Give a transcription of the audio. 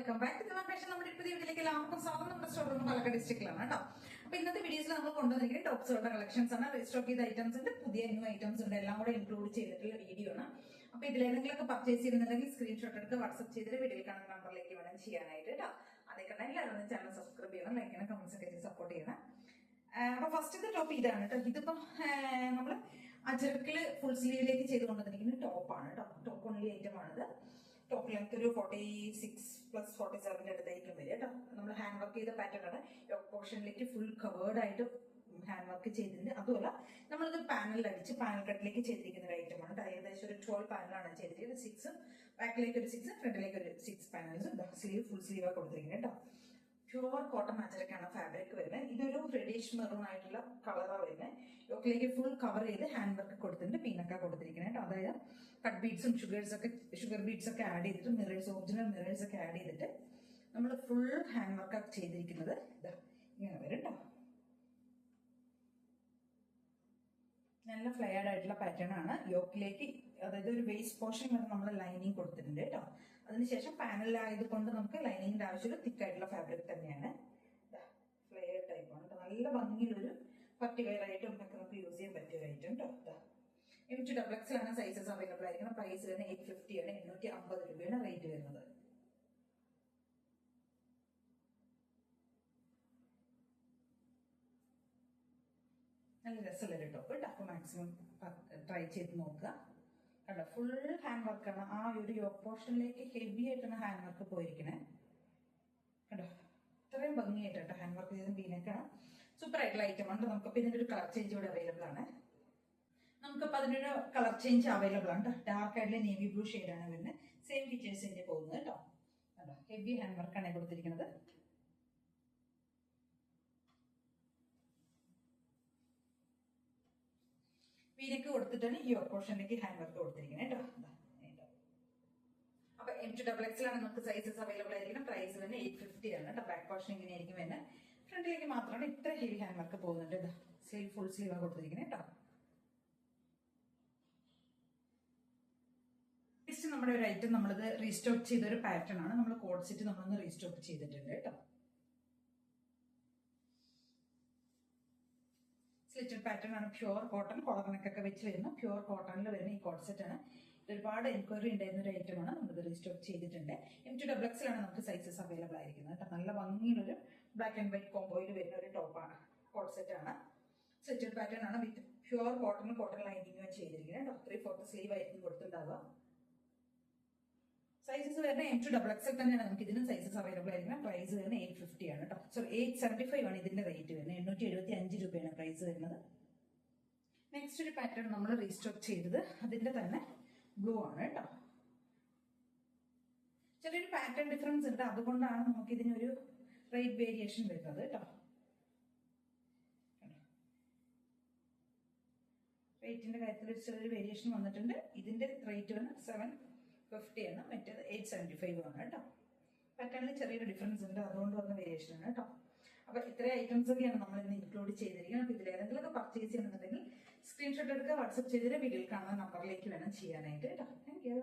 Welcome back to fashion. നമ്മുടെ പുതിയ വീട്ടിലേക്ക് എല്ലാവർക്കും സ്വാഗതം. നമ്മുടെ സ്റ്റോർ പാലക്കാട് ഡിസ്ട്രിക്റ്റിലാണ് കേട്ടോ. അപ്പൊ ഇന്നത്തെ വീഡിയോസിൽ നമ്മൾ കൊണ്ടുവന്നിരിക്കുന്നത് ടോപ്സുകളുടെ കളക്ഷൻസ് ആണ്. റീസ്റ്റോക്ക് ചെയ്ത ഐറ്റംസ് ഉണ്ട്, പുതിയ ന്യൂ ഐറ്റംസ് ഉണ്ട്, എല്ലാം കൂടെ ഇൻക്ലൂഡ് ചെയ്തിട്ടുള്ള വീഡിയോ ആണ്. അപ്പൊ ഇതിലേതെങ്കിലൊക്കെ പർച്ചേസ് ചെയ്യുന്നുണ്ടെങ്കിൽ സ്ക്രീൻഷോട്ട് എടുത്ത് വാട്സ്ആപ്പ് ചെയ്തിട്ട് വീഡിയോയിൽ കാണുന്ന നമ്പറിലേക്ക് വേണം ചെയ്യാനായിട്ട് കേട്ടോ. അതേക്കണ്ട എല്ലാവരും ചാനൽ സബ്സ്ക്രൈബ് ചെയ്യണം, ലൈക്ക് ചെയ്യണം, കമന്റ്സ് ഒക്കെ ചെയ്ത് സപ്പോർട്ട് ചെയ്യണം. അപ്പൊ ഫസ്റ്റത്തെ ടോപ്പ് ഇതാണ് കേട്ടോ. ഇതിപ്പോ നമ്മള് അജർക്കില് ഫുൾ സ്ലീവിലേക്ക് ചെയ്ത് കൊണ്ടുവന്നിരിക്കുന്ന ടോപ്പാണ് കേട്ടോ. ടോപ്പ് ഓൺലി ഐറ്റം ആണിത്. ടോപ്പ് ലെങ്ത് ഒരു 46+47 അടുത്തായിരിക്കും വരിക കേട്ടോ. നമ്മൾ ഹാൻഡ് വർക്ക് ചെയ്ത പാറ്റേൺ ആണ്. യോക്ക് പോർഷനിലേക്ക് ഫുൾ കവേർഡ് ആയിട്ട് ഹാൻഡ് വർക്ക് ചെയ്തിട്ടുണ്ട്. അതുമല്ല നമ്മളിത് പാനലിൽ അടിച്ച് പാനൽ കട്ടിലേക്ക് ചെയ്തിരിക്കുന്ന ഒരു ഐറ്റം ആണ്. ഏകദേശം ഒരു 12 പാനലാണ് ചെയ്തിരിക്കുന്നത്. 6 ബാക്കിലേക്ക് ഒരു 6, ഫ്രണ്ടിലേക്ക് ഒരു 6 പാനൽസ്. സ്ലീവ് ഫുൾ സ്ലീവ് കൊടുത്തിരിക്കുന്നത് കേട്ടോ. പ്യുവർ കോട്ടൺ അജരക്കാണ് ഫാബ്രിക് വരുന്നത്. ഇതൊരു റെഡിഷ് മെറൂൺ ആയിട്ടുള്ള കളറാണ് വരുന്നത്. യോക്കിലേക്ക് ഫുൾ കവർ ചെയ്ത് ഹാൻഡ് വർക്ക് കൊടുത്തിട്ടുണ്ട്, പീനൊക്കെ കൊടുത്തിരിക്കുന്നത്. അതായത് കട്ട് ബീഡ്സും ഷുഗർ ബീഡ്സ് ഒക്കെ ആഡ് ചെയ്തിട്ട് മിറേഴ്സ്, ഒറിജിനൽ മിറേഴ്സ് ഒക്കെ ആഡ് ചെയ്തിട്ട് നമ്മൾ ഫുൾ ഹാൻഡ് വർക്ക് ചെയ്തിരിക്കുന്നത് ഇതാ ഇങ്ങനെ വരും കേട്ടോ. നല്ല ഫ്ലെയർഡ് ആയിട്ടുള്ള പാറ്റേൺ ആണ്. യോക്കിലേക്ക് അതായത് ഒരു വേസ്റ്റ് പോർഷൻ വരെ നമ്മൾ ലൈനിങ് കൊടുത്തിട്ടുണ്ട് കേട്ടോ. അതിനുശേഷം പാനലായത് കൊണ്ട് നമുക്ക് ലൈനിങ്ങിന്റെ ആവശ്യമില്ല, തിക്കായിട്ടുള്ള ഫാബ്രിക് തന്നെയാണ്. ഫ്ലെയർ ടൈപ്പ് ആണ് കേട്ടോ. നല്ല ഭംഗിയിലൊരു പർട്ടി വെയർ ആയിട്ടും ഒക്കെ നമുക്ക് യൂസ് ചെയ്യാൻ പറ്റിയ ഒരു ഐറ്റം കേട്ടോ. M2XX സൈസസ് അവൈലബിൾ ആയിരിക്കണം. പ്രൈസ് വരുന്നത് 850 ആണ്. 850 രൂപയാണ് റേറ്റ് വരുന്നത്. നല്ല രസമുള്ളൊരു ടോപ്പ് കേട്ടോ. അപ്പൊ മാക്സിമം ട്രൈ ചെയ്ത് നോക്കുക കേട്ടോ. ഫുൾ ഹാൻഡ് വർക്കാണ്. ആ ഒരു യോക്ക് പോർഷനിലേക്ക് ഹെവി ആയിട്ടാണ് ഹാൻഡ് വർക്ക് പോയിരിക്കണേ കേട്ടോ. ഇത്രയും ഭംഗിയായിട്ട് കേട്ടോ ഹാൻഡ് വർക്ക് ചെയ്ത ബീനൊക്കെയാണ്. സൂപ്പർ ആയിട്ടുള്ള ഐറ്റം ആണ്. നമുക്കിപ്പോൾ ഇതിന്റെ ഒരു കളർ ചേഞ്ച് കൂടെ അവൈലബിൾ ആണ്. നമുക്കിപ്പോൾ അതിനൊരു കളർ ചേഞ്ച് അവൈലബിൾ ആണ്. ഡാർക്ക് ആയിട്ടുള്ള നേവി ബ്ലൂ ഷെയ്ഡാണ് വരുന്നത്. സെയിം ഫീച്ചേഴ്സിന്റെ പോകുന്നത് കേട്ടോ. കേട്ടോ ഹെവി ഹാൻഡ് വർക്കാണ് കൊടുത്തിരിക്കുന്നത്. വീനക്ക് കൊടുത്തിട്ടാണ് ഈ പോർഷനിലേക്ക് ഹാൻഡ് വർക്ക് കൊടുത്തിരിക്കുന്നത് കേട്ടോ. അപ്പൊ M2XX നമുക്ക് സൈസസ് അവൈലബിൾ ആയിരിക്കണം. പ്രൈസ് തന്നെ 850 ആണ് കേട്ടോ. ബാക്ക് പോർഷൻ ഇങ്ങനെ ആയിരിക്കും വരുന്നത്. ഫ്രണ്ടിലേക്ക് മാത്രമാണ് ഇത്ര ഹെവി ഹാൻഡ് വർക്ക് പോകുന്നുണ്ട്. സ്ലീവ് ഫുൾ സ്ലീവ് കൊടുത്തിരിക്കുന്നത് കേട്ടോ. നെക്സ്റ്റ് നമ്മുടെ ഒരു ഐറ്റം നമ്മളിത് റീസ്റ്റോക്ക് ചെയ്ത ഒരു പാറ്റേൺ ആണ്. നമ്മൾ കോഡ് സെറ്റ് നമ്മളൊന്ന് റീസ്റ്റോക്ക് ചെയ്തിട്ടുണ്ട് കേട്ടോ. സ്ലിറ്റഡ് പാറ്റേൺ ആണ്. പ്യുവർ കോട്ടൺ, കോളർനെക്കൊക്കെ വെച്ച് വരുന്ന പ്യുവർ കോട്ടണിൽ വരുന്ന ഈ കോഡ് സെറ്റ് ആണ്. ഒരുപാട് എൻക്വയറി ഉണ്ടായിരുന്ന ഒരു ഐറ്റം ആണ്. നമ്മളിത് റീസ്റ്റോക്ക് ചെയ്തിട്ടുണ്ട്. M2XX നമുക്ക് സൈസസ് അവൈലബിൾ ആയിരിക്കുന്നത് കേട്ടോ. നല്ല ഭംഗിയിലൊരു ബ്ലാക്ക് ആൻഡ് വൈറ്റ് കോംബോയിൽ വരുന്ന ഒരു ടോപ്പാണ്, കോഡ് സെറ്റ് ആണ്. സ്ലിറ്റഡ് പാറ്റേൺ ആണ്. വിത്ത് പ്യുവർ കോട്ടൺ ലൈനിങ് ചെയ്തിരിക്കുന്നത് കേട്ടോ. 3/4 സ്ലീവ് ആയിരിക്കും കൊടുത്തിട്ടുണ്ടാവുക. സൈസസ് വരുന്ന M2XX തന്നെയാണ്. നമുക്ക് ഇതിനും സൈസസ് അവൈലബിൾ ആയിരിക്കണം. പ്രൈസ് വരുന്നത് 850 ആണ് കേട്ടോ. സോ 875 ആണ് ഇതിന്റെ റേറ്റ് വരുന്നത്. 875 രൂപയാണ് പ്രൈസ് വരുന്നത്. നെക്സ്റ്റ് ഒരു പാറ്റേൺ നമ്മൾ റീസ്റ്റോക്ക് ചെയ്തത് അതിന്റെ തന്നെ ബ്ലൂ ആണ് കേട്ടോ. ചെറിയൊരു പാറ്റേൺ ഡിഫറൻസ് ഉണ്ട്, അതുകൊണ്ടാണ് നമുക്ക് ഇതിനൊരു റേറ്റ് വേരിയേഷൻ വരുന്നത് കേട്ടോ. റേറ്റിന്റെ കാര്യത്തിൽ ഒരു ചെറിയൊരു വേരിയേഷൻ വന്നിട്ടുണ്ട്. ഇതിന്റെ റേറ്റ് വരുന്നത് 750 ആണ്. മറ്റേത് 875 ആണ് കേട്ടോ. പാറ്റേണിൽ ചെറിയൊരു ഡിഫറൻസ് ഉണ്ട്, അതുകൊണ്ട് വന്ന വേരിയേഷൻ ആണ് കേട്ടോ. അപ്പൊ ഇത്രയും ഐറ്റംസ് ഒക്കെയാണ് നമ്മൾ ഇന്ന് ഇൻക്ലൂഡ് ചെയ്തിരിക്കുന്നത്. അപ്പൊ ഇതിൽ ഏതെങ്കിലും പർച്ചേസ് ചെയ്യുന്നുണ്ടെങ്കിൽ സ്ക്രീൻഷോട്ട് എടുക്കുക, വാട്സ്ആപ്പ് ചെയ്തിട്ട് വീഡിയോയിൽ കാണുന്ന നമ്പറിലേക്ക് വേണം ചെയ്യാനായിട്ട് കേട്ടോ. Thank you.